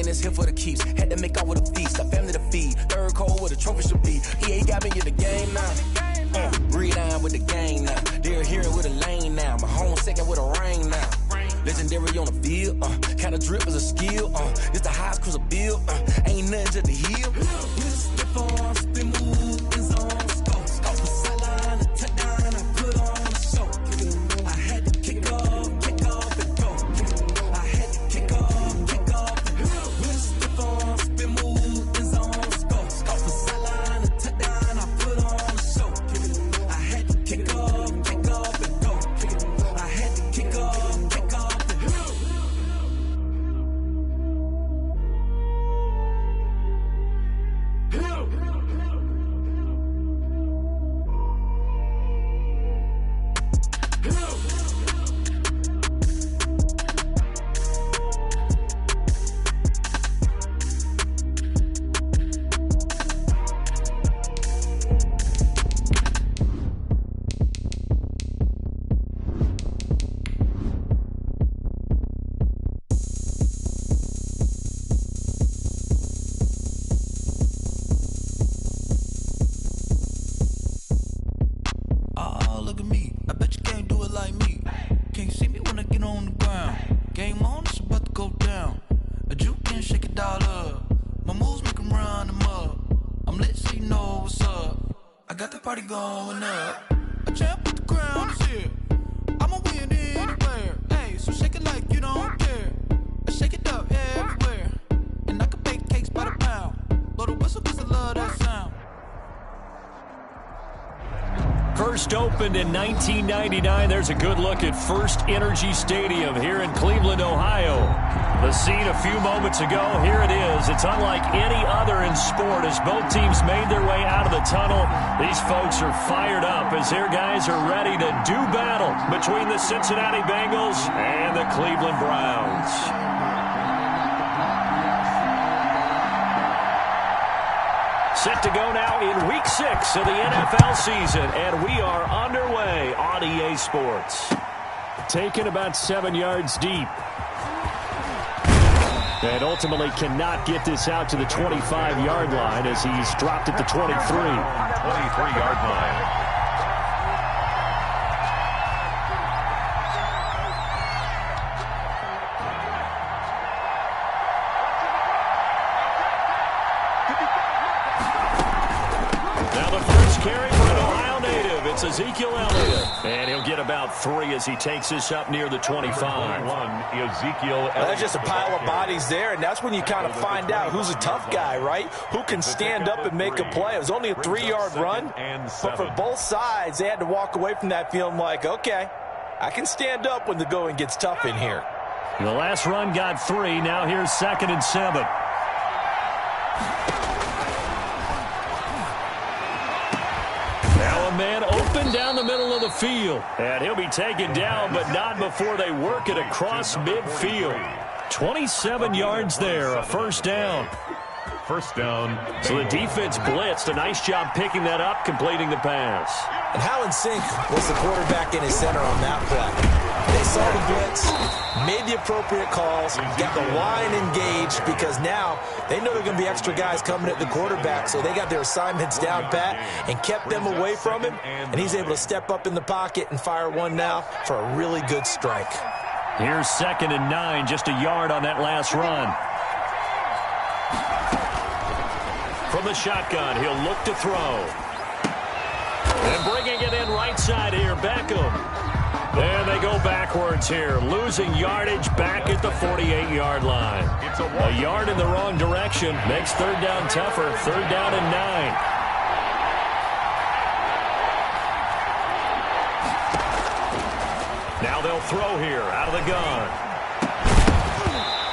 in this here for the keeps. Had to make out with a feast, a family to feed. Third cold where the trophy should be. EA got me in the game now. Breathe down with the game now. They're here with a lane now. My home second with a ring now. Legendary on the field, kinda drip is a skill, it's the highest cruiser bill, ain't nothing just the heel. Slip on, spin move, in zone, scope. Off the sideline, a touchdown, I put on a show. I had to kick off and go. I had to kick off and go. Slip on, spin move, in zone, scope. Off the sideline, a touchdown, I put on a show. I had to kick off and go. I had to kick off. Going up, a champ with the crown is here. I'ma win anywhere. Hey, so shake it like you don't care. Shake it up everywhere. And I can bake cakes by the pound. Blow the whistle 'cause I love that sound. First opened in 1999. There's a good look at First Energy Stadium here in Cleveland, Ohio. The scene a few moments ago, here it is. It's unlike any other in sport as both teams made their way out of the tunnel. These folks are fired up as their guys are ready to do battle between the Cincinnati Bengals and the Cleveland Browns. Set to go now in Week 6 of the NFL season, and we are underway on EA Sports. Taken about 7 yards deep. And ultimately cannot get this out to the 25-yard line as he's dropped at the 23. 23-yard line. Ezekiel Elliott. And he'll get about 3 as he takes this up near the 25. Ezekiel Elliott. Well, that's just a pile of bodies there, and that's when you kind of find out who's a tough guy, right? Who can stand up and make a play. It was only a 3-yard run, but for both sides, they had to walk away from that feeling like, okay, I can stand up when the going gets tough in here. The last run got 3. Now here's 2nd and 7. Man open down the middle of the field. And he'll be taken down, but not before they work it across midfield. 27 yards there, a first down. First down. So the defense blitzed. A nice job picking that up, completing the pass. And how in sync was the quarterback in his center on that play? They saw the blitz, made the appropriate calls, got the line engaged because now they know there are going to be extra guys coming at the quarterback, so they got their assignments down pat and kept them away from him, and he's able to step up in the pocket and fire one now for a really good strike. Here's 2nd and 9, just a yard on that last run. From the shotgun, he'll look to throw. And bringing it in right side here, Beckham. And they go backwards here, losing yardage back at the 48-yard line. A yard in the wrong direction makes 3rd down tougher. 3rd down and 9. Now they'll throw here out of the gun.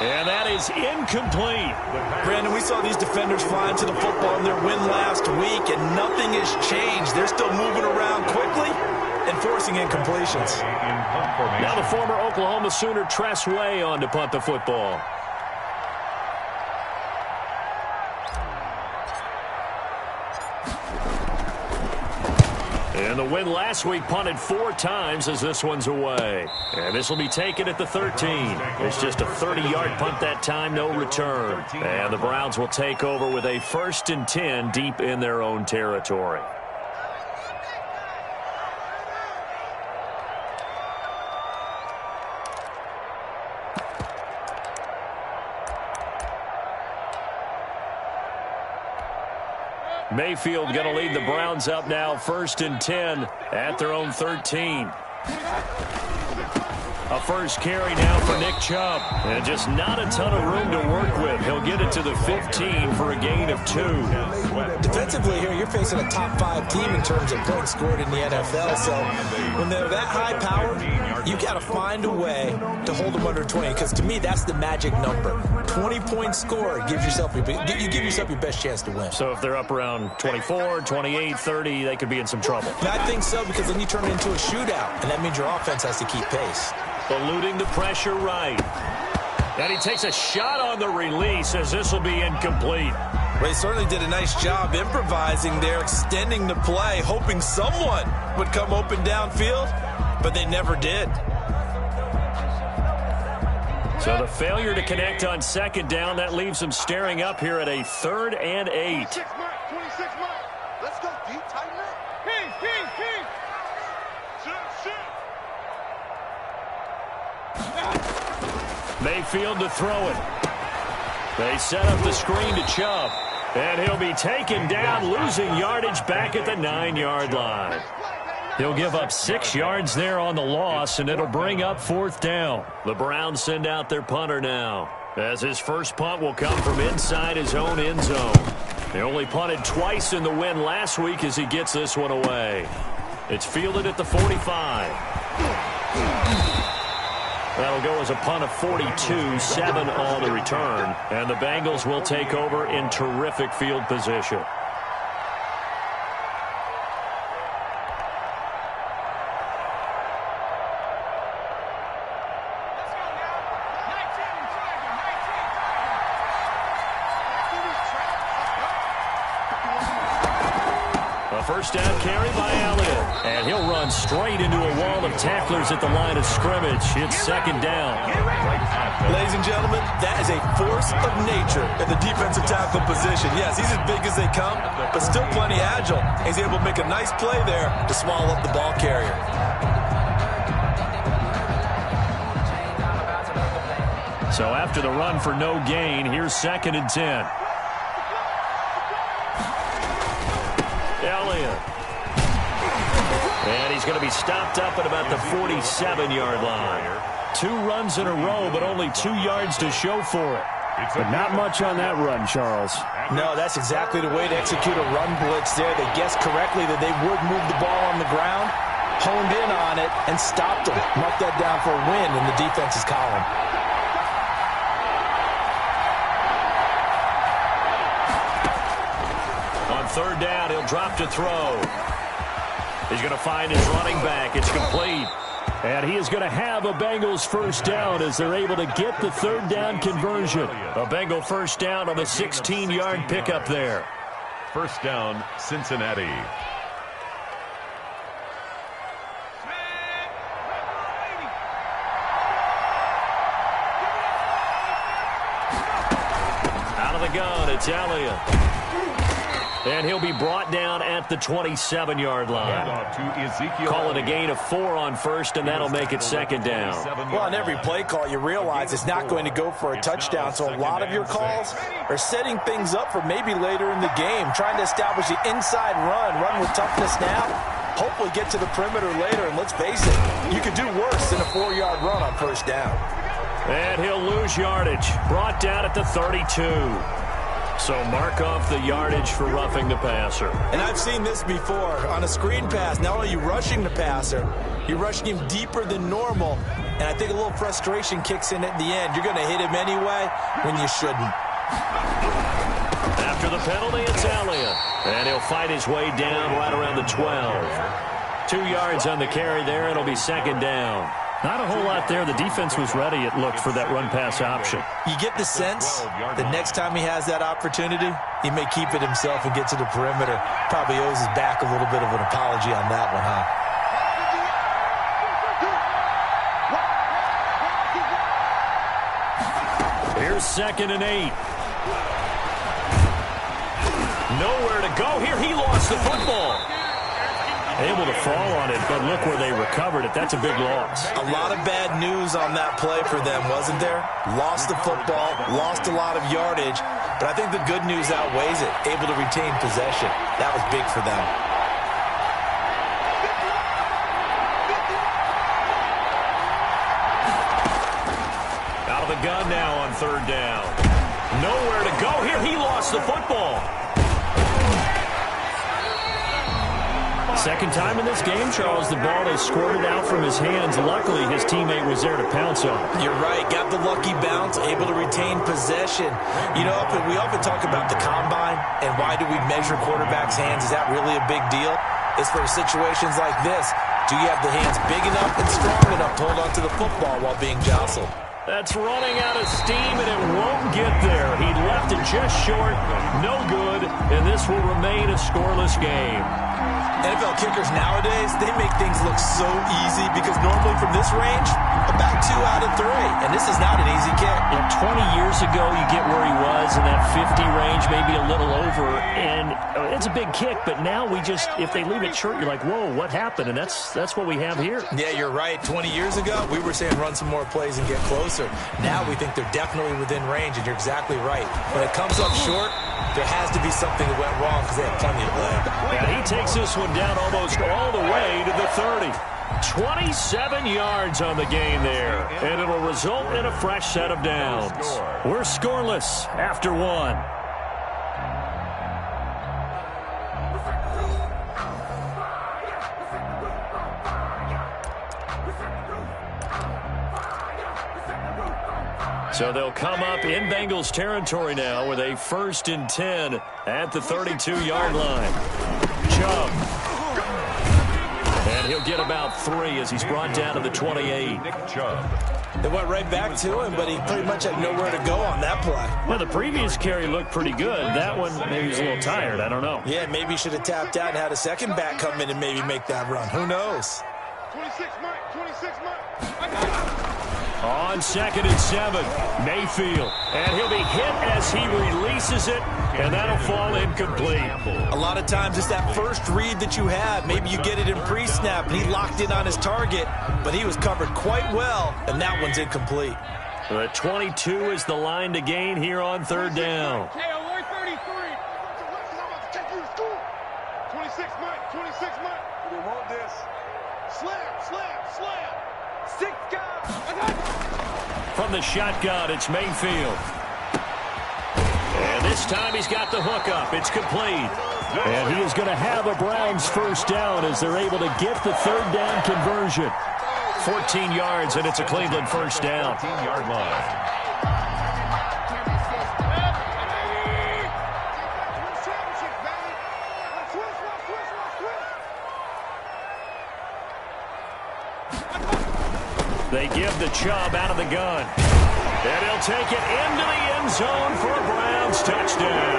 And that is incomplete. Brandon, we saw these defenders fly into the football in their win last week, and nothing has changed. They're still moving around quickly and forcing incompletions. Now the former Oklahoma Sooner Tress Way on to punt the football. And the win last week punted 4 times as this one's away. And this will be taken at the 13. It's just a 30-yard punt that time, no return. And the Browns will take over with a 1st and 10 deep in their own territory. Mayfield going to lead the Browns up now, 1st and 10 at their own 13. A first carry now for Nick Chubb. And just not a ton of room to work with. He'll get it to the 15 for a gain of 2. Defensively here, you're facing a top 5 team in terms of points scored in the NFL. So when they're that high powered, you got to find a way to hold them under 20. Because to me, that's the magic number. 20 points scored gives yourself you give yourself your best chance to win. So if they're up around 24, 28, 30, they could be in some trouble. And I think so, because then you turn it into a shootout, and that means your offense has to keep pace. Eluding the pressure right. And he takes a shot on the release as this will be incomplete. Well, he certainly did a nice job improvising there, extending the play, hoping someone would come open downfield, but they never did. So the failure to connect on 2nd down, that leaves them staring up here at a 3rd and 8. 26 mark. Let's go deep, tighten up. Mayfield to throw it. They set up the screen to Chubb. And he'll be taken down, losing yardage back at the 9-yard line. He'll give up 6 yards there on the loss, and it'll bring up 4th down. The Browns send out their punter now, as his first punt will come from inside his own end zone. He only punted twice in the win last week as he gets this one away. It's fielded at the 45. That'll go as a punt of 42, 7 on the return. And the Bengals will take over in terrific field position. First down carry by Elliott. And he'll run straight into a wall of tacklers at the line of scrimmage. It's 2nd down. Ladies and gentlemen, that is a force of nature in the defensive tackle position. Yes, he's as big as they come, but still plenty agile. He's able to make a nice play there to swallow up the ball carrier. So after the run for no gain, here's 2nd and 10. Elliott. And he's going to be stopped up at about the 47-yard line. 2 runs in a row, but only 2 yards to show for it. But not much on that run, Charles. No, that's exactly the way to execute a run blitz there. They guessed correctly that they would move the ball on the ground, honed in on it, and stopped them. Mark that down for a win in the defense's column. On 3rd down, he'll drop to throw. He's going to find his running back. It's complete. And he is going to have a Bengals first down as they're able to get the 3rd down conversion. A Bengal first down on a 16-yard pickup there. First down, Cincinnati. Out of the gun, it's Elliott. And he'll be brought down at the 27-yard line. Call it a gain of 4 on first, and that'll make it 2nd down. Well, on every play call, you realize it's not going to go for a touchdown, so a lot of your calls are setting things up for maybe later in the game, trying to establish the inside run with toughness now, hopefully get to the perimeter later, and let's face it, you could do worse than a 4-yard run on first down. And he'll lose yardage, brought down at the 32. So mark off the yardage for roughing the passer. And I've seen this before. On a screen pass, not only are you rushing the passer, you're rushing him deeper than normal. And I think a little frustration kicks in at the end. You're going to hit him anyway when you shouldn't. After the penalty, it's Elliott. And he'll fight his way down right around the 12. 2 yards on the carry there. It'll be 2nd down. Not a whole lot there. The defense was ready, it looked, for that run-pass option. You get the sense the next time he has that opportunity, he may keep it himself and get to the perimeter. Probably owes his back a little bit of an apology on that one, huh? Here's 2nd and 8. Nowhere to go here. He lost the football. Able to fall on it, but look where they recovered it. That's a big loss. A lot of bad news on that play for them, wasn't there? Lost the football, lost a lot of yardage, but I think the good news outweighs it. Able to retain possession. That was big for them. Out of the gun now on 3rd down. Nowhere to go here. He lost the football. Second time in this game, Charles, the ball has squirted out from his hands. Luckily, his teammate was there to pounce on it. You're right. Got the lucky bounce, able to retain possession. You know, we often talk about the combine and why do we measure quarterbacks' hands. Is that really a big deal? It's for situations like this. Do you have the hands big enough and strong enough to hold onto the football while being jostled? That's running out of steam, and it won't get there. He left it just short. No good, and this will remain a scoreless game. NFL kickers nowadays, they make things look so easy because normally from this range, about 2 out of 3. And this is not an easy kick. And 20 years ago, you get where he was in that 50 range, maybe a little over. And it's a big kick, but now we just, if they leave it short, you're like, whoa, what happened? And that's what we have here. Yeah, you're right. 20 years ago, we were saying run some more plays and get closer. Now we think they're definitely within range, and you're exactly right. When it comes up short, there has to be something that went wrong because they have plenty of leg. And he takes this one down almost all the way to the 30. 27 yards on the gain there, and it'll result in a fresh set of downs. We're scoreless after 1. So they'll come up in Bengals territory now with a 1st and 10 at the 32-yard line. Chubb. And he'll get about 3 as he's brought down to the 28. Nick Chubb. They went right back to him, but he pretty much had nowhere to go on that play. Well, the previous carry looked pretty good. That one, maybe he's a little tired. I don't know. Yeah, maybe he should have tapped out and had a second back come in and maybe make that run. Who knows? 26 Mike, 26 Mike. On 2nd and 7, Mayfield. And he'll be hit as he releases it, and that'll fall incomplete. A lot of times it's that first read that you have. Maybe you get it in pre-snap, and he locked in on his target, but he was covered quite well, and that one's incomplete. The 22 is the line to gain here on 3rd down. Hey, alert 33. I'm about to take you to school. 26 Mike, 26 Mike. We want this. Slam, slam, slam. 6 guys. From the shotgun, it's Mayfield. And this time he's got the hook up. It's complete. And he is going to have a Browns 1st down as they're able to get the 3rd down conversion. 14 yards, and it's a Cleveland 1st down. 14-yard line. They give the Chubb out of the gun. And he'll take it into the end zone for a Browns touchdown.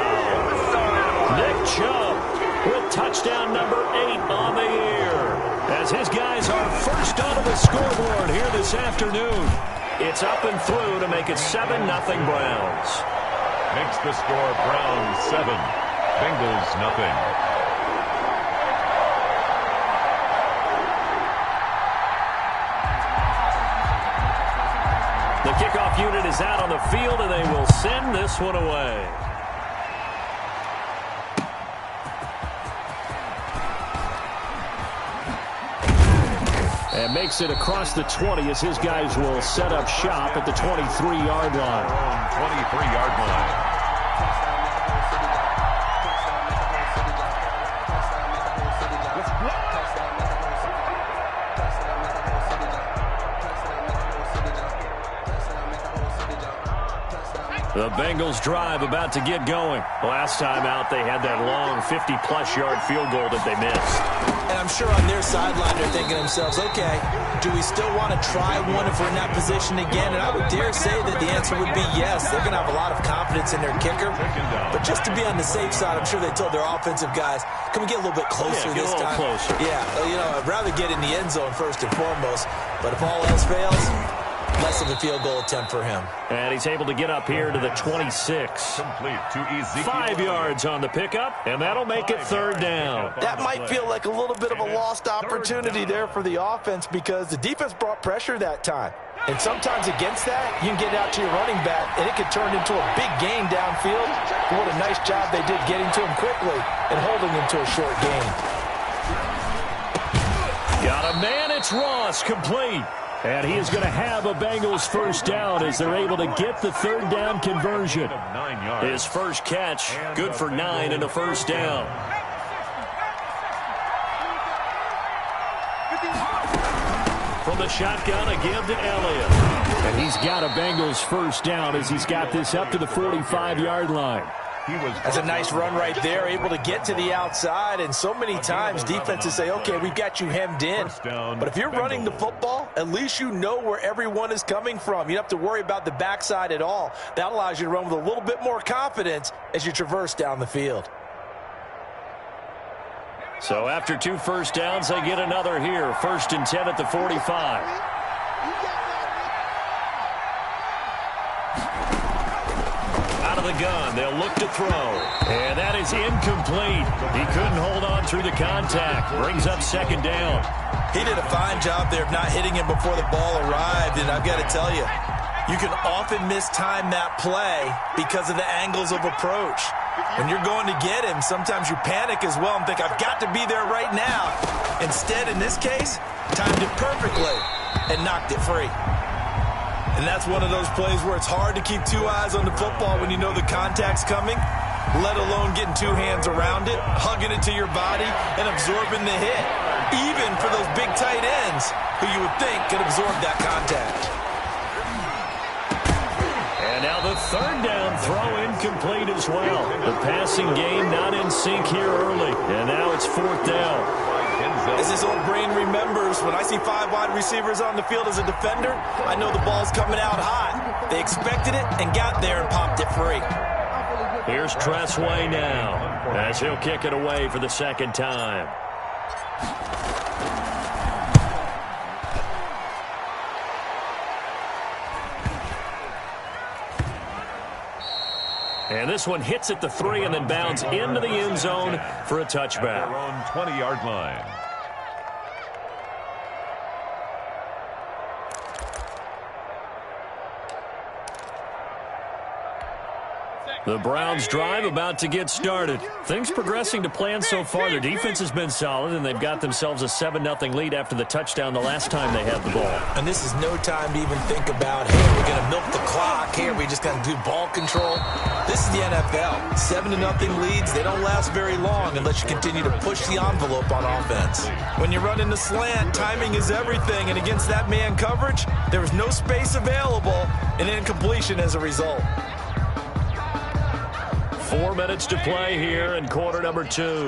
Nick Chubb with touchdown number 8 on the year. As his guys are first onto the scoreboard here this afternoon. It's up and through to make it 7-0 Browns. Makes the score Browns 7, Bengals nothing. The kickoff unit is out on the field, and they will send this one away. And makes it across the 20 as his guys will set up shop at the 23-yard line. 23-yard line. The Bengals drive about to get going. Last time out, they had that long 50-plus yard field goal that they missed. And I'm sure on their sideline they're thinking to themselves, okay, do we still want to try one if we're in that position again? And I would dare say that the answer would be yes. They're going to have a lot of confidence in their kicker. But just to be on the safe side, I'm sure they told their offensive guys, can we get a little bit closer this time? Closer. Yeah, I'd rather get in the end zone first and foremost. But if all else fails, less of a field goal attempt for him. And he's able to get up here to the 26. Complete to Ezekiel. 5 yards on the pickup, and that'll make it third down. That might feel like a little bit of a lost opportunity there for the offense because the defense brought pressure that time. And sometimes against that, you can get out to your running back, and it could turn into a big gain downfield. But what a nice job they did getting to him quickly and holding him to a short gain. Got a man, it's Ross, complete. And he is going to have a Bengals first down as they're able to get the third down conversion. His first catch, good for 9 and a first down. From the shotgun, a give to Elliott. And he's got a Bengals first down as he's got this up to the 45-yard line. That's a nice run right there, able to get to the outside, and so many times defenses say, okay, we've got you hemmed in. But if you're running the football, at least you know where everyone is coming from. You don't have to worry about the backside at all. That allows you to run with a little bit more confidence as you traverse down the field. So after 2 first downs, they get another here. 1st and 10 at the 45. The gun, they'll look to throw, and that is incomplete. He couldn't hold on through the contact. Brings up second down. He did a fine job there of not hitting him before the ball arrived, and I've got to tell you, you can often mistime that play because of the angles of approach. When you're going to get him, sometimes you panic as well and think, I've got to be there right now. Instead, in this case, timed it perfectly and knocked it free. And that's one of those plays where it's hard to keep 2 eyes on the football when you know the contact's coming, let alone getting 2 hands around it, hugging it to your body, and absorbing the hit, even for those big tight ends who you would think could absorb that contact. And now the third down throw incomplete as well. The passing game not in sync here early, and now it's 4th down. As his old brain remembers, when I see 5 wide receivers on the field as a defender, I know the ball's coming out hot. They expected it and got there and popped it free. Here's Tressway now as he'll kick it away for the second time. And this one hits at the 3 and then bounds into the end zone for a touchback. Their own 20-yard line. The Browns drive about to get started. Things progressing to plan so far. Their defense has been solid, and they've got themselves a 7-0 lead after the touchdown the last time they had the ball. And this is no time to even think about, hey, we're going to milk the clock. Here, we just got to do ball control. This is the NFL. 7-0 leads, they don't last very long unless you continue to push the envelope on offense. When you're running the slant, timing is everything, and against that man coverage, there was no space available, and incompletion as a result. 4 minutes to play here in quarter number 2.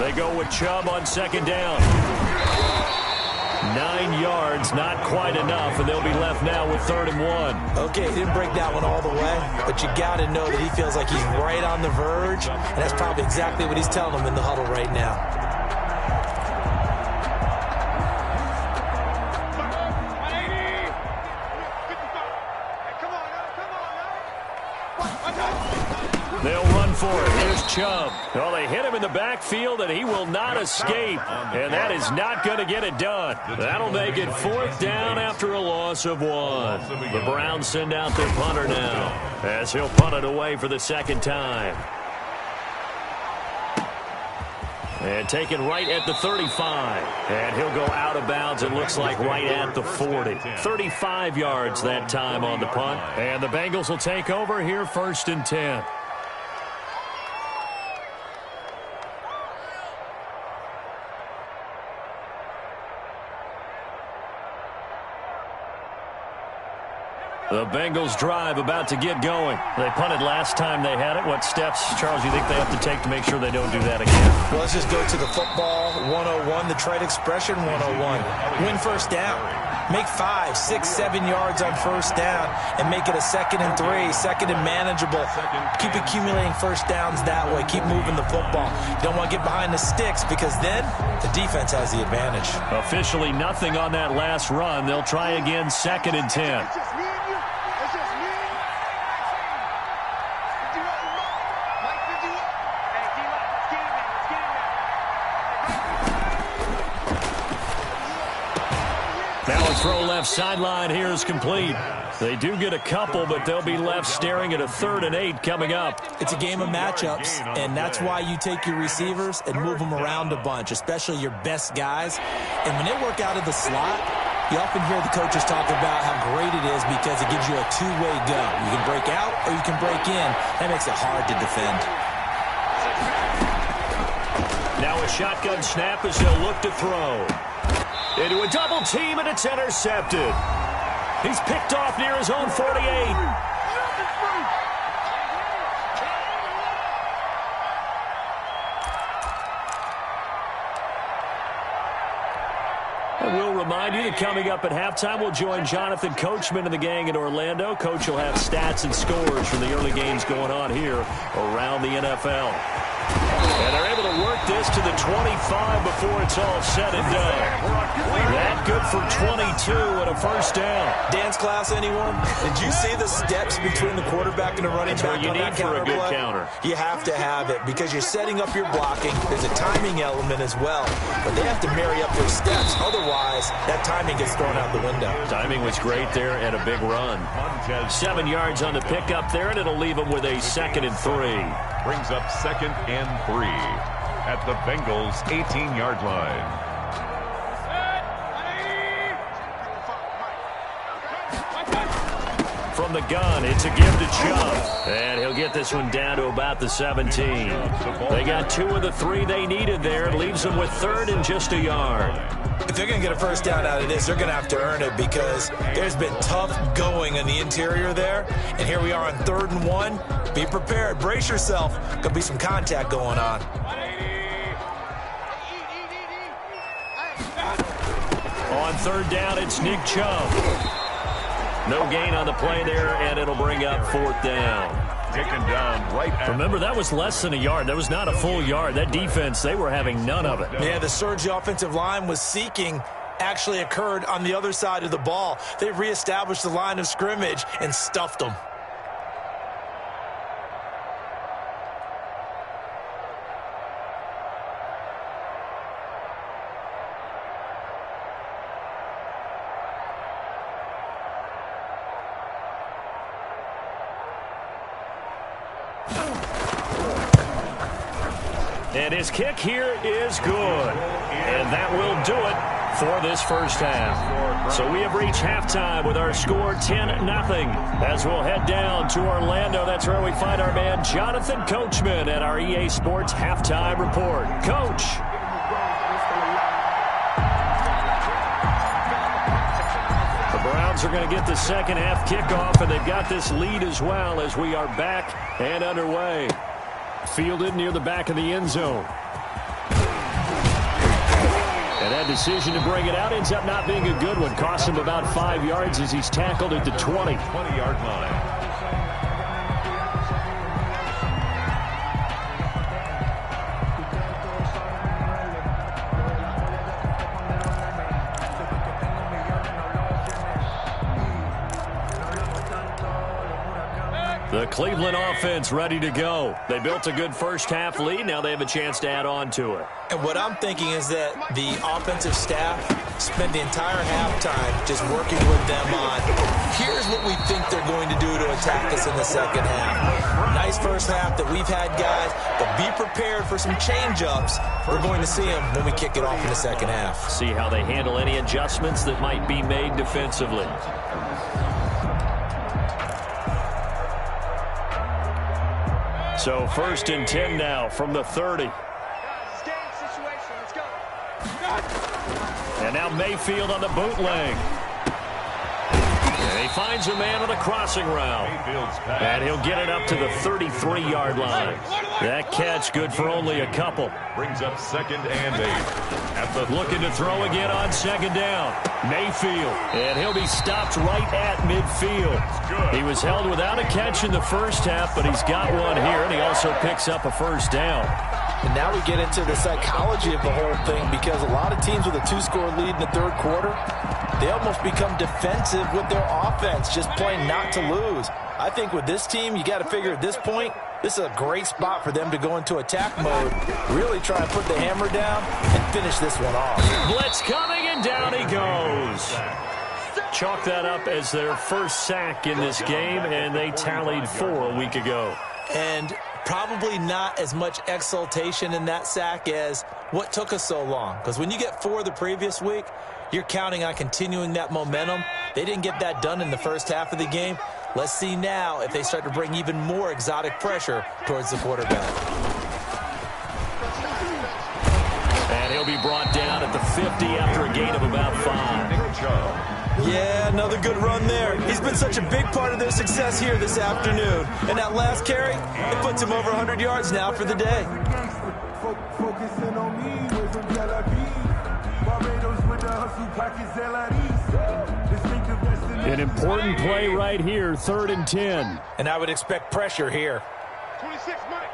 They go with Chubb on second down. 9 yards, not quite enough, and they'll be left now with 3rd and 1. Okay, he didn't break that one all the way, but you got to know that he feels like he's right on the verge, and that's probably exactly what he's telling them in the huddle right now. They'll run for it. Here's Chubb. Well, they hit him in the backfield, and he will not escape. And that is not going to get it done. That'll make it 4th down after a loss of 1. The Browns send out their punter now as he'll punt it away for the second time. And taken right at the 35. And he'll go out of bounds, it looks like, right at the 40. 35 yards that time on the punt. And the Bengals will take over here 1st and 10. The Bengals drive about to get going. They punted last time they had it. What steps, Charles, do you think they have to take to make sure they don't do that again? Well, let's just go to the football 101, the trade expression 101. Win first down. Make 5, 6, 7 yards on first down and make it a 2nd and 3, 2nd and manageable. Keep accumulating first downs that way. Keep moving the football. You don't want to get behind the sticks because then the defense has the advantage. Officially nothing on that last run. They'll try again, 2nd and 10. Throw left sideline here is complete. They do get a couple, but they'll be left staring at a 3rd and 8 coming up. It's a game of matchups, and that's why you take your receivers and move them around a bunch, especially your best guys. And when they work out of the slot, you often hear the coaches talk about how great it is because it gives you a two-way go. You can break out or you can break in. That makes it hard to defend. Now a shotgun snap as they'll look to throw. Into a double team, and it's intercepted. He's picked off near his own 48. And we'll remind you that coming up at halftime, we'll join Jonathan Coachman and the gang in Orlando. Coach will have stats and scores from the early games going on here around the NFL. And they're able to work this to the 25 before it's all said and done. That good for 22 and a first down. Dance class, anyone? Did you see the steps between the quarterback and the running back on that counter play? That's what you need for a good counter. You have to have it because you're setting up your blocking. There's a timing element as well. But they have to marry up their steps. Otherwise, that timing gets thrown out the window. Timing was great there and a big run. 7 yards on the pickup there, and it'll leave them with a 2nd and 3. Brings up 2nd and 3 at the Bengals' 18-yard line. From the gun, it's a give to Chubb. And he'll get this one down to about the 17. They got 2 of the 3 they needed there. It leaves them with 3rd and just a yard. If they're going to get a first down out of this, they're going to have to earn it because there's been tough going in the interior there. And here we are on 3rd and 1. Be prepared. Brace yourself. Going to be some contact going on. On 3rd down, it's Nick Chubb. No gain on the play there, and it'll bring up 4th down. Taken down right at... Remember, that was less than a yard. That was not a full yard. That defense, they were having none of it. Yeah, the surge the offensive line was seeking actually occurred on the other side of the ball. They reestablished the line of scrimmage and stuffed them. And his kick here is good. And that will do it for this first half. So we have reached halftime with our score 10-0. As we'll head down to Orlando, that's where we find our man Jonathan Coachman at our EA Sports Halftime Report. Coach. The Browns are going to get the second half kickoff, and they've got this lead as well as we are back and underway. Fielded near the back of the end zone. And that decision to bring it out ends up not being a good one. Cost him about 5 yards as he's tackled at the 20-yard line. The Cleveland offense ready to go. They built a good first half lead. Now they have a chance to add on to it. And what I'm thinking is that the offensive staff spent the entire halftime just working with them on, here's what we think they're going to do to attack us in the second half. Nice first half that we've had, guys, but be prepared for some change-ups. We're going to see them when we kick it off in the second half. See how they handle any adjustments that might be made defensively. So 1st and 10 now from the 30. And now Mayfield on the bootleg. And he finds a man on a crossing route. And he'll get it up to the 33-yard line. That catch good for only a couple. Brings up 2nd and 8. Looking to throw again on 2nd down. Mayfield. And he'll be stopped right at midfield. He was held without a catch in the first half, but he's got one here, and he also picks up a 1st down. And now we get into the psychology of the whole thing, because a lot of teams with a 2-score lead in the 3rd quarter, they almost become defensive with their offense, just playing not to lose. I think with this team, you got to figure at this point, this is a great spot for them to go into attack mode, really try and put the hammer down and finish this one off. Blitz coming, and down he goes. Chalk that up as their first sack in this game, and they tallied 4 a week ago. And probably not as much exultation in that sack as what took us so long. Because when you get 4 the previous week, you're counting on continuing that momentum. They didn't get that done in the first half of the game. Let's see now if they start to bring even more exotic pressure towards the quarterback. And he'll be brought down at the 50 after a gain of about 5. Yeah, another good run there. He's been such a big part of their success here this afternoon. And that last carry, it puts him over 100 yards now for the day. An important play right here, 3rd and 10. And I would expect pressure here. 26 Mike.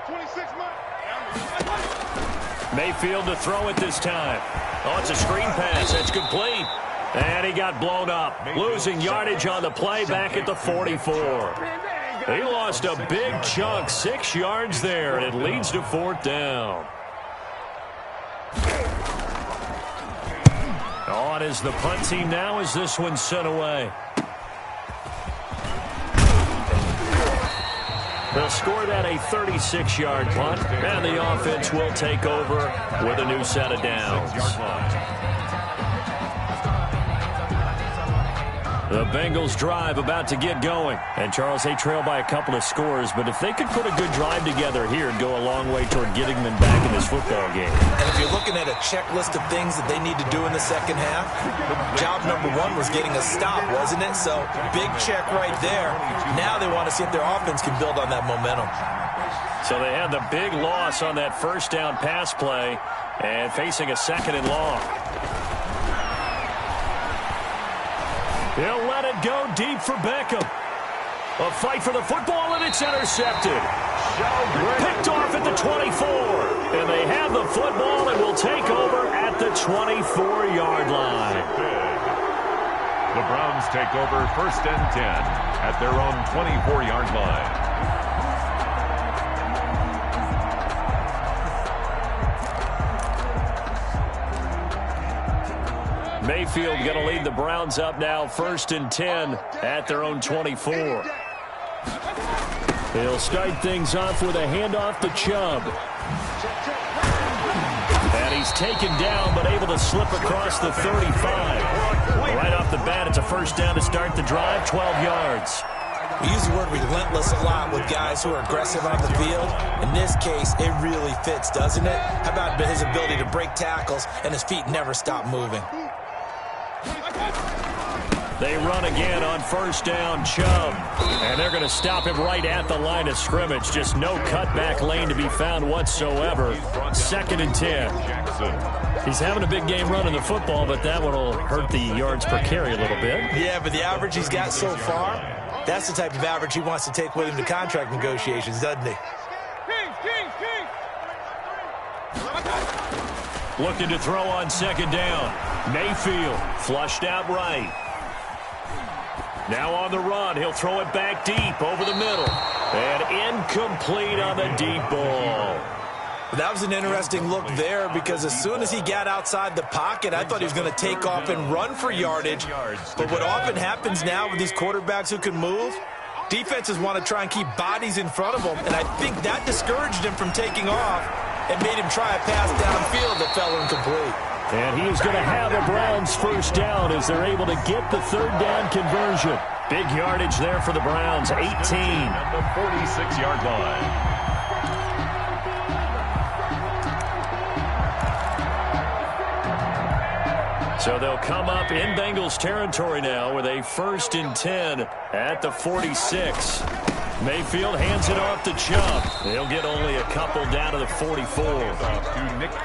Mayfield to throw it this time. Oh, it's a screen pass. That's complete. And he got blown up. Losing yardage on the play back at the 44. He lost a big chunk, 6 yards there, and it leads to 4th down. On is the punt team now as this one's sent away. They'll score that a 36-yard punt, and the offense will take over with a new set of downs. The Bengals drive about to get going. And, Charles, they trail by a couple of scores, but if they could put a good drive together here, it'd go a long way toward getting them back in this football game. And if you're looking at a checklist of things that they need to do in the second half, job number 1 was getting a stop, wasn't it? So, big check right there. Now they want to see if their offense can build on that momentum. So they had the big loss on that 1st down pass play and facing a 2nd and long. He'll let it go deep for Beckham. A fight for the football, and it's intercepted. Picked off at the 24. And they have the football and will take over at the 24-yard line. The Browns take over 1st and 10 at their own 24-yard line. Mayfield going to lead the Browns up now, 1st and 10 at their own 24. He'll start things off with a handoff to Chubb. And he's taken down, but able to slip across the 35. Right off the bat, it's a 1st down to start the drive, 12 yards. We use the word relentless a lot with guys who are aggressive on the field. In this case, it really fits, doesn't it? How about his ability to break tackles and his feet never stop moving? They run again on 1st down, Chubb. And they're going to stop him right at the line of scrimmage. Just no cutback lane to be found whatsoever. 2nd and 10. He's having a big game running the football, but that one will hurt the yards per carry a little bit. Yeah, but the average he's got so far, that's the type of average he wants to take with him to contract negotiations, doesn't he? Looking to throw on 2nd down. Mayfield flushed out right. Now on the run, he'll throw it back deep over the middle. And incomplete on the deep ball. That was an interesting look there, because as soon as he got outside the pocket, I thought he was going to take off and run for yardage. But what often happens now with these quarterbacks who can move, defenses want to try and keep bodies in front of them, and I think that discouraged him from taking off and made him try a pass downfield that fell incomplete. And he is going to have a Browns 1st down as they're able to get the 3rd down conversion. Big yardage there for the Browns, 18. At the 46-yard line. So they'll come up in Bengals territory now with a 1st and 10 at the 46. Mayfield hands it off to Chubb. They'll get only a couple down to the 44.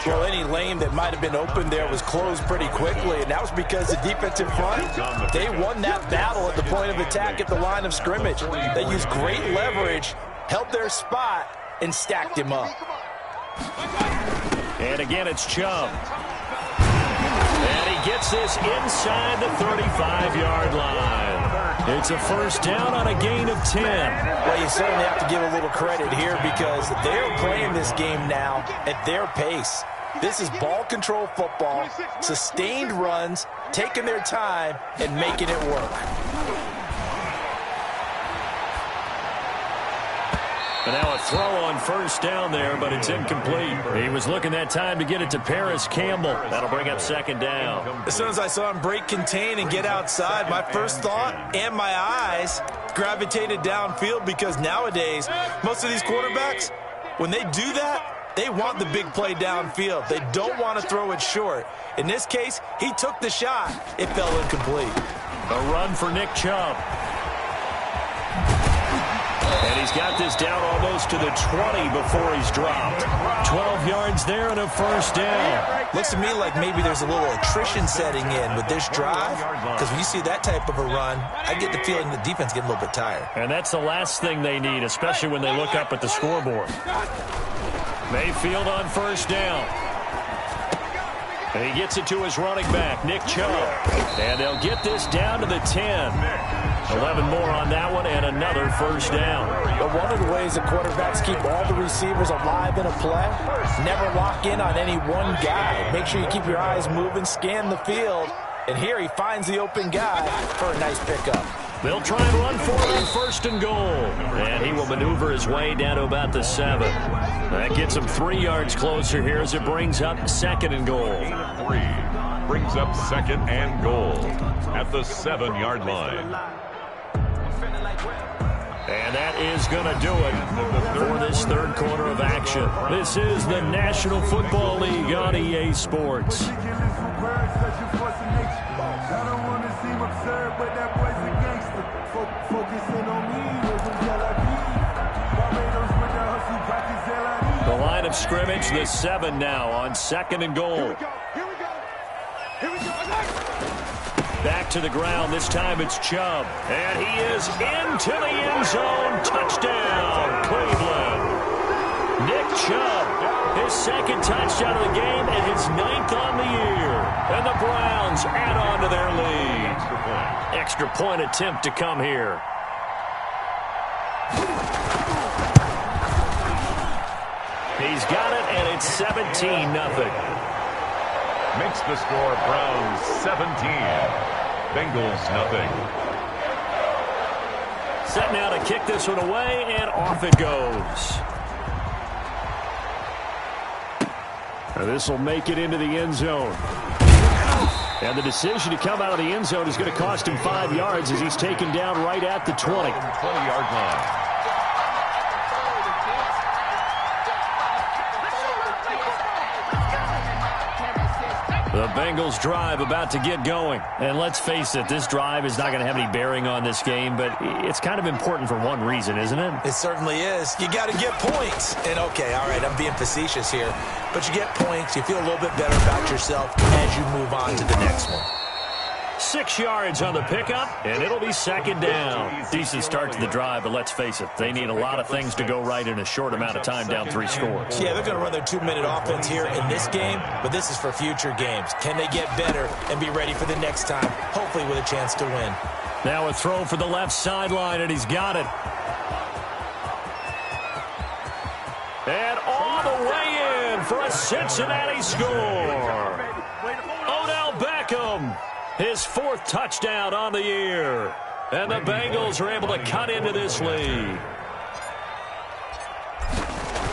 Well, any lane that might have been open there was closed pretty quickly, and that was because the defensive front, they won that battle at the point of attack at the line of scrimmage. They used great leverage, held their spot, and stacked him up. And again, it's Chubb. And he gets this inside the 35-yard line. It's a 1st down on a gain of 10. Well, you certainly have to give a little credit here because they're playing this game now at their pace. This is ball control football, sustained runs, taking their time, and making it work. And now a throw on 1st down there, but it's incomplete. He was looking that time to get it to Paris Campbell. That'll bring up 2nd down. As soon as I saw him break contain and get outside, my first thought and my eyes gravitated downfield because nowadays, most of these quarterbacks, when they do that, they want the big play downfield. They don't want to throw it short. In this case, he took the shot. It fell incomplete. A run for Nick Chubb. And he's got this down almost to the 20 before he's dropped. 12 yards there and a 1st down. Looks to me like maybe there's a little attrition setting in with this drive, because when you see that type of a run, I get the feeling the defense getting a little bit tired. And that's the last thing they need, especially when they look up at the scoreboard. Mayfield on 1st down. And he gets it to his running back, Nick Chubb. And they'll get this down to the 10. 11 more on that one and another 1st down. But one of the ways the quarterbacks keep all the receivers alive in a play, never lock in on any one guy. Make sure you keep your eyes moving, scan the field. And here he finds the open guy for a nice pickup. They'll try and run for it on 1st and goal. And he will maneuver his way down to about the 7. That gets him 3 yards closer here as it brings up 2nd and goal. 3 brings up 2nd and goal at the 7-yard line. And that is going to do it for this 3rd quarter of action. This is the National Football League on EA Sports. The line of scrimmage, the 7 now on 2nd and goal. Back to the ground. This time it's Chubb. And he is into the end zone. Touchdown, Cleveland. Nick Chubb, his 2nd touchdown of the game and his 9th on the year. And the Browns add on to their lead. Extra point attempt to come here. He's got it, and it's 17-0. Makes the score Browns 17. Bengals nothing. Set now to kick this one away, and off it goes. Now this will make it into the end zone. And the decision to come out of the end zone is going to cost him 5 yards as he's taken down right at the 20. 20-yard line. The Bengals drive about to get going. And let's face it, this drive is not going to have any bearing on this game, but it's kind of important for one reason, isn't it? It certainly is. You got to get points. And okay, all right, I'm being facetious here, but you get points, you feel a little bit better about yourself as you move on to the next one. 6 yards on the pickup, and it'll be 2nd down. Decent start to the drive, but let's face it, they need a lot of things to go right in a short amount of time, down 3 scores. Yeah, they're going to run their 2-minute offense here in this game, but this is for future games. Can they get better and be ready for the next time, hopefully with a chance to win? Now a throw for the left sideline, and he's got it. And all the way in for a Cincinnati score. Odell Beckham. His 4th touchdown on the year. And the Bengals are able to cut into this lead.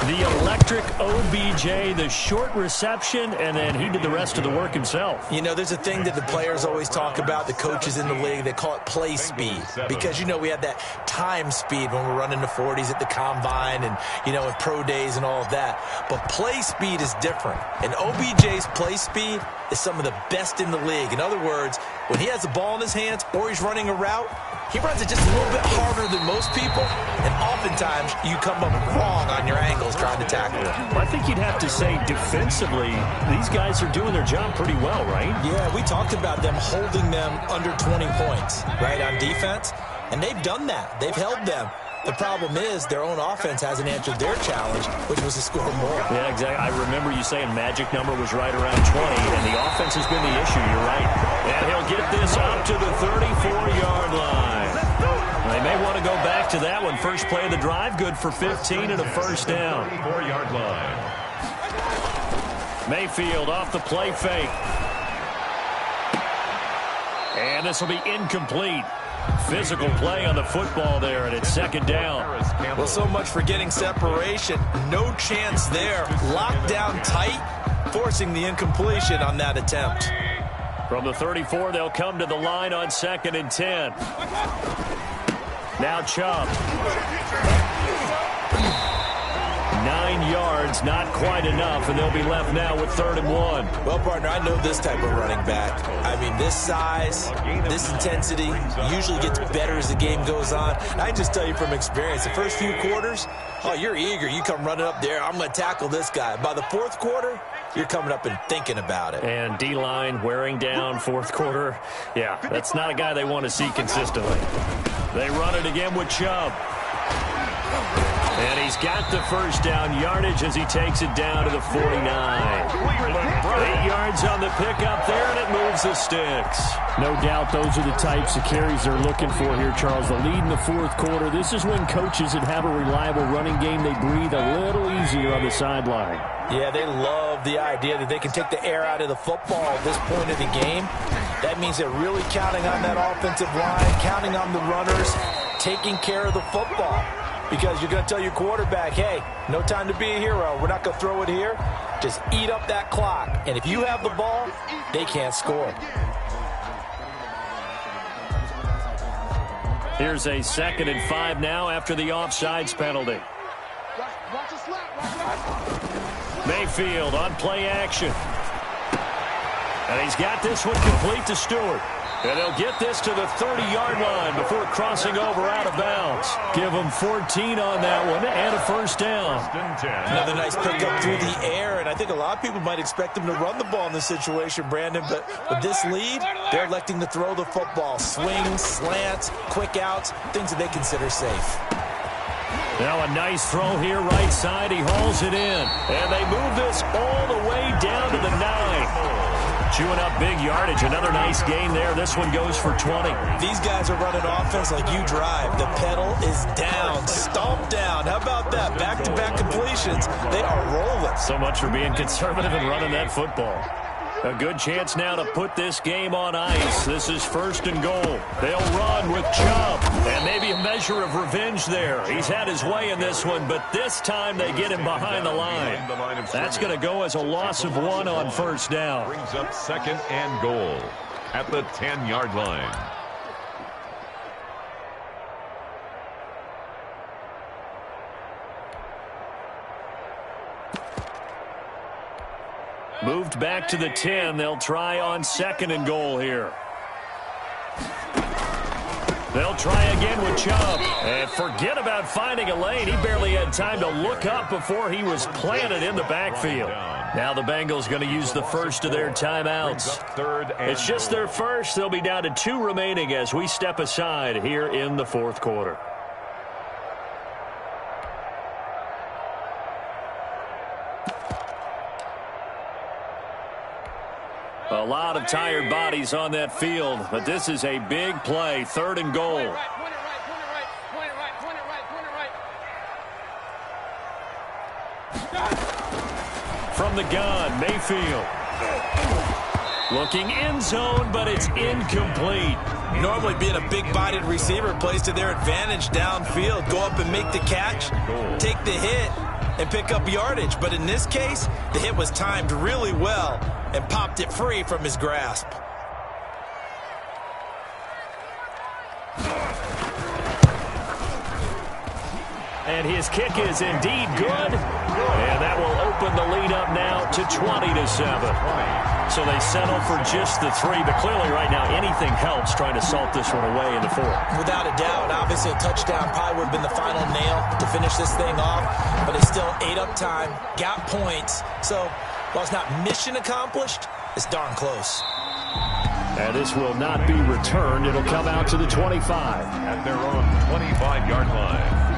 The electric OBJ, the short reception, and then he did the rest of the work himself. You know, there's a thing that the players always talk about, the coaches in the league, they call it play speed. Because, you know, we have that time speed when we're running the 40s at the combine and, you know, in pro days and all of that. But play speed is different. And OBJ's play speed is some of the best in the league. In other words, when he has the ball in his hands or he's running a route, he runs it just a little bit harder than most people, and oftentimes you come up wrong on your angles trying to tackle it. I think you'd have to say defensively, these guys are doing their job pretty well, right? Yeah, we talked about them holding them under 20 points, right, on defense, and they've done that. They've held them. The problem is their own offense hasn't answered their challenge, which was to score more. Yeah, exactly. I remember you saying magic number was right around 20, and the offense has been the issue. You're right. And he'll get this up to the 34-yard line. They may want to go back to that one. First play of the drive, good for 15 and a first down. 34-yard line. Mayfield off the play fake. And this will be incomplete. Physical play on the football there, and it's second down. Well, so much for getting separation. No chance there. Locked down tight, forcing the incompletion on that attempt. From the 34, they'll come to the line on 2nd and 10. Now Chubb. 9 yards, not quite enough, and they'll be left now with 3rd and 1. Well, partner, I know this type of running back. I mean, this size, this intensity usually gets better as the game goes on. And I just tell you from experience, the first few quarters, oh, you're eager. You come running up there, I'm going to tackle this guy. By the 4th quarter, you're coming up and thinking about it. And D-line wearing down 4th quarter. Yeah, that's not a guy they want to see consistently. They run it again with Chubb. And he's got the first down yardage as he takes it down to the 49. 8 yards on the pickup there, and it moves the sticks. No doubt those are the types of carries they're looking for here, Charles. The lead in the 4th quarter. This is when coaches that have a reliable running game, they breathe a little easier on the sideline. Yeah, they love the idea that they can take the air out of the football at this point of the game. That means they're really counting on that offensive line, counting on the runners, taking care of the football. Because you're going to tell your quarterback, hey, no time to be a hero. We're not going to throw it here. Just eat up that clock. And if you have the ball, they can't score. Here's a 2nd and 5 now after the offsides penalty. Mayfield on play action. And he's got this one complete to Stewart. And they'll get this to the 30-yard line before crossing over out of bounds. Give them 14 on that one and a first down. Another nice pickup through the air, and I think a lot of people might expect them to run the ball in this situation, Brandon, but with this lead, they're electing to throw the football. Swings, slants, quick outs, things that they consider safe. Now a nice throw here, right side. He hauls it in. And they move this all the way down to the 9. Chewing up big yardage. Another nice gain there. This one goes for 20. These guys are running offense like you drive. The pedal is down, stomped down. How about that? Back-to-back completions. They are rolling. So much for being conservative and running that football. A good chance now to put this game on ice. This is 1st and goal. They'll run with Chubb. And maybe a measure of revenge there. He's had his way in this one, but this time they get him behind the line. That's going to go as a loss of 1 on first down. Brings up 2nd and goal at the 10-yard line. Moved back to the 10. They'll try on 2nd and goal here. They'll try again with Chubb. And forget about finding a lane. He barely had time to look up before he was planted in the backfield. Now the Bengals going to use the first of their timeouts. It's just their first. They'll be down to 2 remaining as we step aside here in the 4th quarter. A lot of tired bodies on that field, but this is a big play, 3rd and goal. From the gun, Mayfield. Looking end zone, but it's incomplete. Normally being a big-bodied receiver plays to their advantage downfield. Go up and make the catch, take the hit, and pick up yardage. But in this case, the hit was timed really well and popped it free from his grasp. And his kick is indeed good. And that will open the lead up now to 20-7. So they settle for just the 3. But clearly right now anything helps trying to salt this one away in the 4th. Without a doubt. Obviously a touchdown probably would have been the final nail to finish this thing off. But it's still ate up time. Got points. So while it's not mission accomplished, it's darn close. And this will not be returned. It'll come out to the 25. At their own 25-yard line.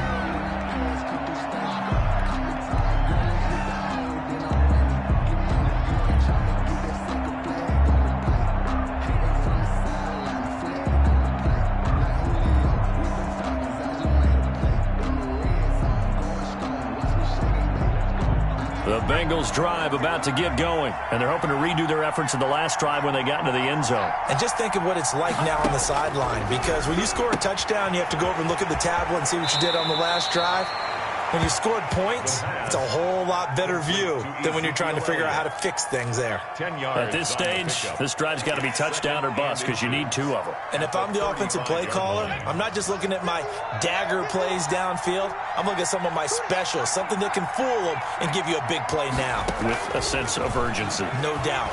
The Bengals drive about to get going, and they're hoping to redo their efforts in the last drive when they got into the end zone. And just think of what it's like now on the sideline, because when you score a touchdown, you have to go over and look at the tablet and see what you did on the last drive. When you scored points, it's a whole lot better view than when you're trying to figure out how to fix things there. At this stage, this drive's got to be touchdown or bust because you need 2 of them. And if I'm the offensive play caller, I'm not just looking at my dagger plays downfield. I'm looking at some of my specials, something that can fool them and give you a big play now. With a sense of urgency. No doubt.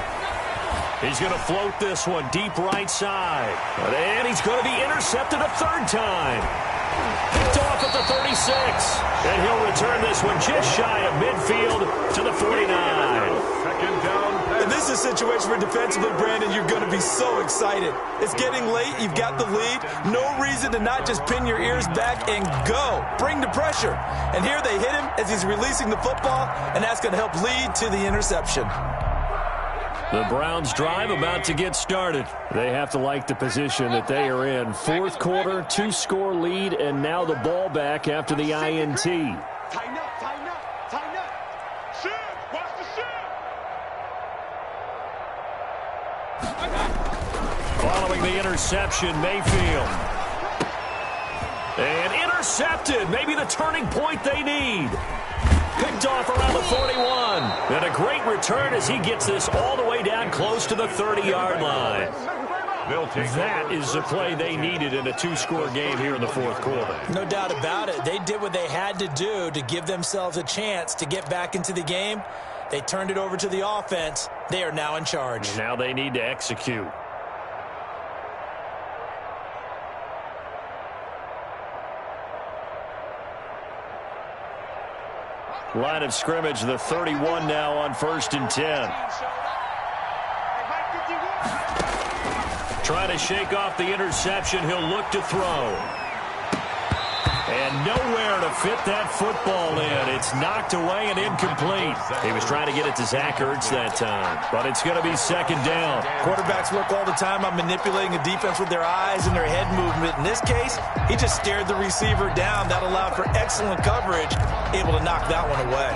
He's going to float this one deep right side. And he's going to be intercepted a 3rd time. Picked off at the 36. And he'll return this one just shy of midfield to the 49. Second down. And this is a situation where defensively, Brandon, you're going to be so excited. It's getting late. You've got the lead. No reason to not just pin your ears back and go. Bring the pressure. And here they hit him as he's releasing the football, and that's going to help lead to the interception. The Browns drive about to get started. They have to like the position that they are in. 4th quarter, 2-score lead, and now the ball back after the INT. Tighten up, tighten up, tighten up. Shit, watch the shit. Following the interception, Mayfield. And intercepted. Maybe the turning point they need. Picked off around the 41. And a great return as he gets this all the way down close to the 30-yard line. That is the play they needed in a 2-score game here in the 4th quarter. No doubt about it. They did what they had to do to give themselves a chance to get back into the game. They turned it over to the offense. They are now in charge. Now they need to execute. Line of scrimmage, the 31 now on 1st and 10. Trying to shake off the interception. He'll look to throw. And nowhere to fit that football in. It's knocked away and incomplete. He was trying to get it to Zach Ertz that time. But it's going to be 2nd down. Quarterbacks work all the time on manipulating a defense with their eyes and their head movement. In this case, he just stared the receiver down. That allowed for excellent coverage, able to knock that one away.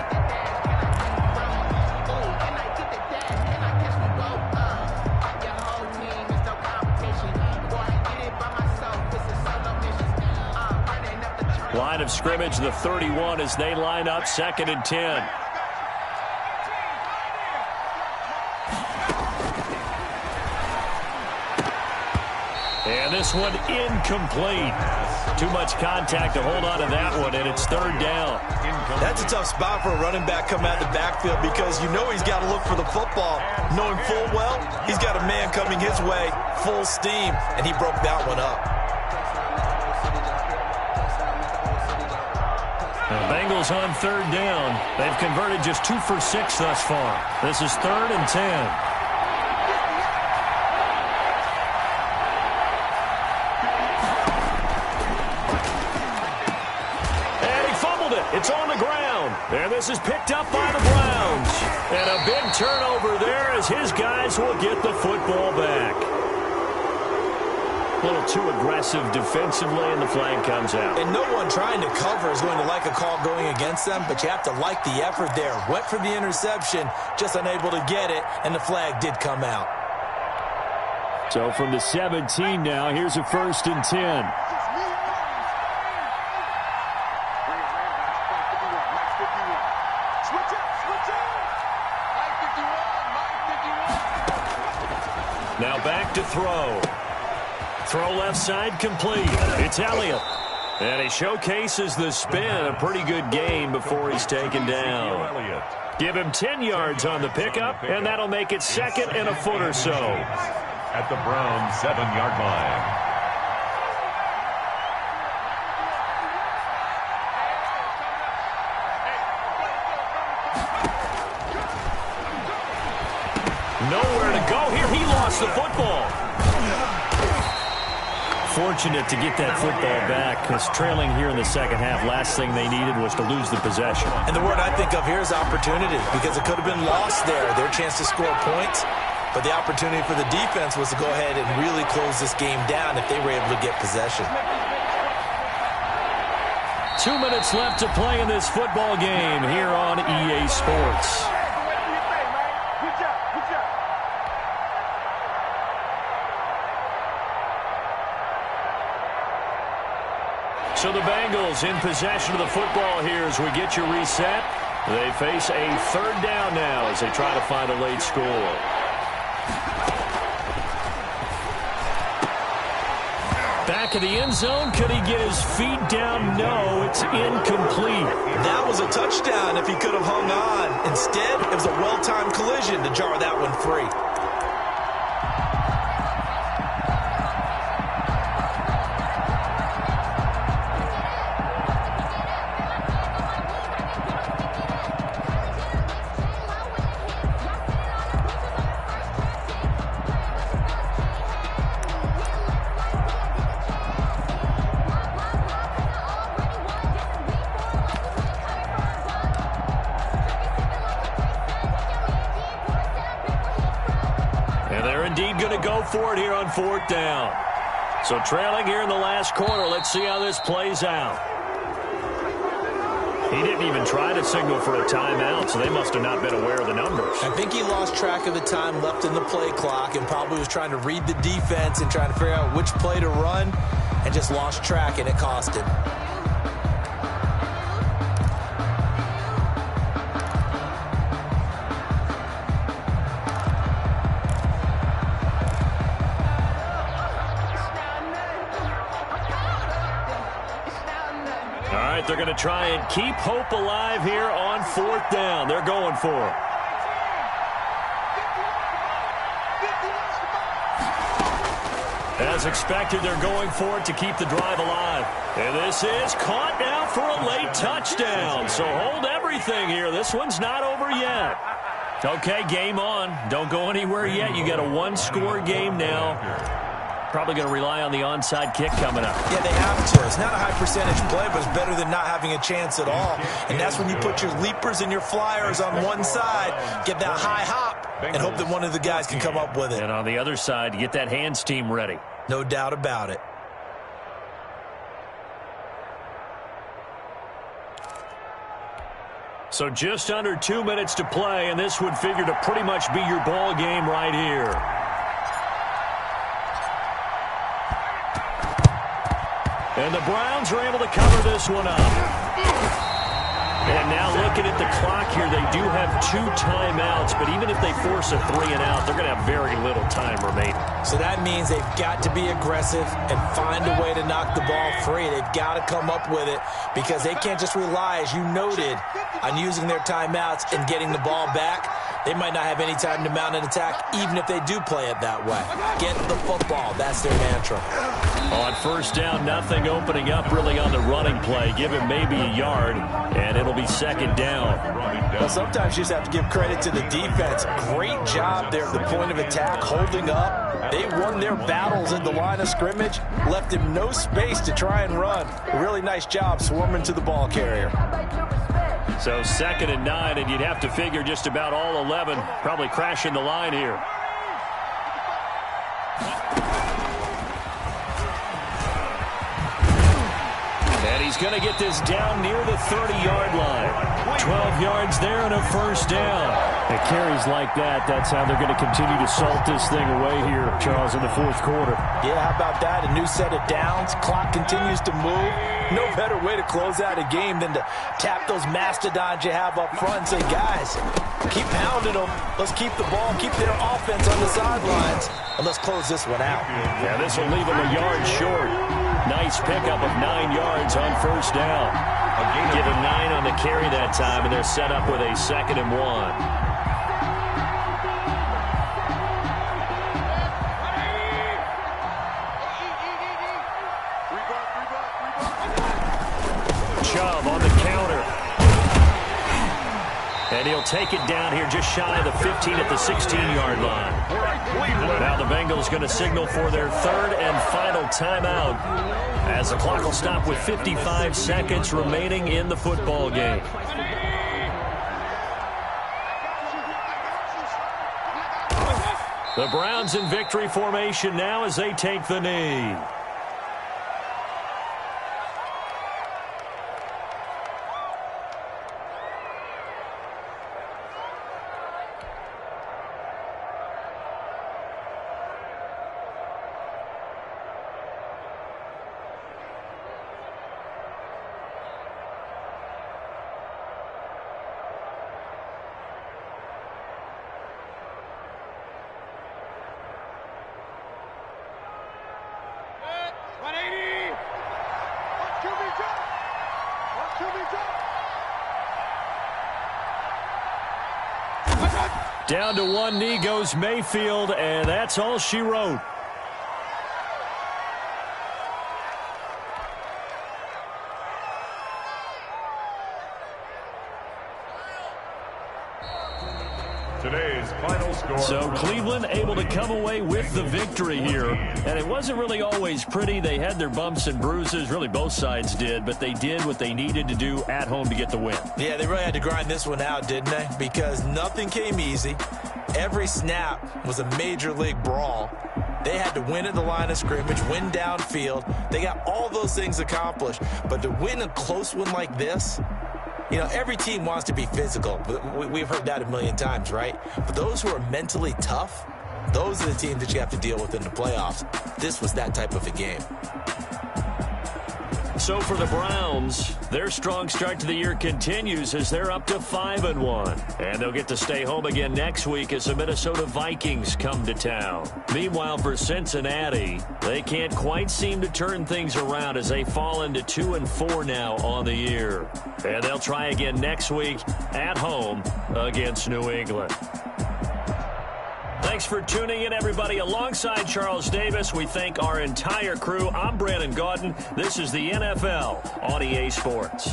Line of scrimmage, the 31 as they line up 2nd and 10. And this one incomplete. Too much contact to hold on to that one, and it's 3rd down. That's a tough spot for a running back coming out of the backfield because you know he's got to look for the football. Knowing full well, he's got a man coming his way, full steam, and he broke that one up. The Bengals on 3rd down. They've converted just 2 for 6 thus far. This is 3rd and 10. And he fumbled it. It's on the ground. And this is picked up by the Browns. And a big turnover there as his guys will get the football back. A little too aggressive defensively, and the flag comes out. And no one trying to cover is going to like a call going against them, but you have to like the effort there. Went for the interception, just unable to get it, and the flag did come out. So from the 17 now, here's a 1st and 10. Now back to throw. Throw left side complete. It's Elliott. And he showcases the spin. A pretty good game before he's taken down. Give him 10 yards on the pickup, and that'll make it 2nd and a foot or so. At the Browns' 7-yard line. Nowhere to go here. He lost the football. Fortunate to get that football back, because trailing here in the second half, last thing they needed was to lose the possession. And the word I think of here is opportunity, because it could have been lost there, their chance to score points. But the opportunity for the defense was to go ahead and really close this game down if they were able to get possession. 2 minutes left to play in this football game here on EA Sports. So the Bengals in possession of the football here as we get you reset. They face a 3rd down now as they try to find a late score. Back of the end zone. Could he get his feet down? No, it's incomplete. That was a touchdown if he could have hung on. Instead, it was a well-timed collision to jar that one free. For it here on 4th down. So trailing here in the last quarter. Let's see how this plays out. He didn't even try to signal for a timeout, so they must have not been aware of the numbers. I think he lost track of the time left in the play clock and probably was trying to read the defense and trying to figure out which play to run and just lost track, and it cost him. They're going to try and keep hope alive here on 4th down. They're going for it. As expected, they're going for it to keep the drive alive. And this is caught now for a late touchdown. So hold everything here. This one's not over yet. Okay, game on. Don't go anywhere yet. You got a 1-score game now. Probably going to rely on the onside kick coming up. Yeah, they have to. It's not a high percentage play, but it's better than not having a chance at all. And that's when you put your leapers and your flyers on one side, get that high hop, and hope that one of the guys can come up with it. And on the other side, you get that hands team ready. No doubt about it. So just under 2 minutes to play, and this would figure to pretty much be your ball game right here. And the Browns are able to cover this one up. And now looking at the clock here, they do have 2 timeouts, but even if they force a 3 and out, they're going to have very little time remaining. So that means they've got to be aggressive and find a way to knock the ball free. They've got to come up with it because they can't just rely, as you noted, on using their timeouts and getting the ball back. They might not have any time to mount an attack, even if they do play it that way. Get the football. That's their mantra. On 1st down, nothing opening up really on the running play. Give him maybe a yard, and it'll be 2nd down. Well, sometimes you just have to give credit to the defense. Great job there at the point of attack, holding up. They won their battles at the line of scrimmage, left him no space to try and run. A really nice job swarming to the ball carrier. So 2nd and 9, and you'd have to figure just about all 11 probably crashing the line here. And he's going to get this down near the 30-yard line. 12 yards there and a first down. And carries like that, that's how they're going to continue to salt this thing away here, Charles, in the fourth quarter. Yeah, how about that? A new set of downs. Clock continues to move. No better way to close out a game than to tap those mastodons you have up front and say, guys, keep pounding them. Let's keep the ball, keep their offense on the sidelines, and let's close this one out. Yeah, this will leave them a yard short. Nice pickup of 9 yards on first down. Give them 9 on the carry that time, and they're set up with a 2nd and 1. Chubb on the counter. And he'll take it down here just shy of the 15 at the 16-yard line. Now the Bengals going to signal for their 3rd and final timeout as the clock will stop with 55 seconds remaining in the football game. The Browns in victory formation now as they take the knee. Down to one knee goes Mayfield, and that's all she wrote. Today's final score. So Cleveland able to come away with the victory here. And it wasn't really always pretty. They had their bumps and bruises. Really, both sides did. But they did what they needed to do at home to get the win. Yeah, they really had to grind this one out, didn't they? Because nothing came easy. Every snap was a major league brawl. They had to win at the line of scrimmage, win downfield. They got all those things accomplished. But to win a close one like this, you know, every team wants to be physical. We've heard that a million times, right? But those who are mentally tough, those are the teams that you have to deal with in the playoffs. This was that type of a game. So for the Browns, their strong start to the year continues as they're up to 5-1. And they'll get to stay home again next week as the Minnesota Vikings come to town. Meanwhile, for Cincinnati, they can't quite seem to turn things around as they fall into 2-4 now on the year. And they'll try again next week at home against New England. Thanks for tuning in, everybody. Alongside Charles Davis, we thank our entire crew. I'm Brandon Gaudin. This is the NFL on EA Sports.